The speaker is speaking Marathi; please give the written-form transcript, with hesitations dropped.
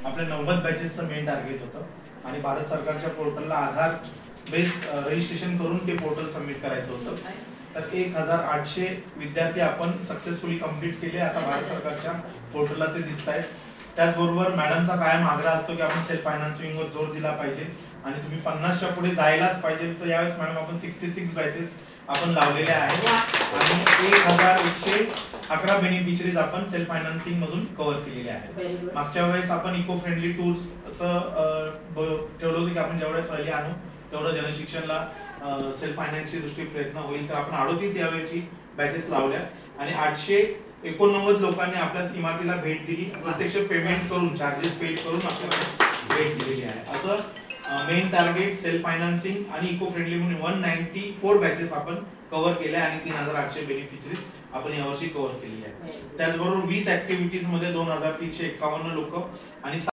आपल्या 90 बॅचेसचं मेन टार्गेट होतं आणि भारत सरकारच्या पोर्टलला आधार बेस रजिस्ट्रेशन करून ते पोर्टल सबमिट करायचं होतं. तर 1800 विद्यार्थी आपण सक्सेसफुली कंप्लीट केले. आता भारत सरकारच्या पोर्टलला ते दिसत आहेत. त्याचबरोबर मॅडमचा कायम आग्रह असतो की आपण सेल्फ फायनान्सिंगवर जोर दिला पाहिजे आणि तुम्ही 50च्या पुढे जायलाच पाहिजे. तर यावेळेस मॅडम आपण 66 बॅचेस आपण लावलेले आहेत आणि 1111 बेनिफिशरीज आपण सेल्फ फायनान्सिंग मधून कव्हर केलेले आहेत. मागच्या वेळेस आपण इको फ्रेंडली टूल्सचं ठेवलं होतं की आपण जेवढ्या सहली आणू तेवढं जनशिक्षणला सेल्फ फायनान्सची दृष्टी प्रयत्न होईल. तर आपण 38 यावेळेची बॅचेस लावल्या आणि 889 लोकांनी आपल्या इमारतीला भेट दिली. प्रत्यक्ष पेमेंट करून चार्जेस पेड करून आपल्याला भेट दिलेली आहे. असं मेन टार्गेट सेल्फ फायनान्सिंग आणि इको फ्रेंडली म्हणून 194 बॅचेस आपण कव्हर केल्या आणि 3800 बेनिफिशरीज आपण यावर्षी कव्हर केलेली आहे. त्याचबरोबर 20 ऍक्टिव्हिटीज मध्ये 2351 लोक आणि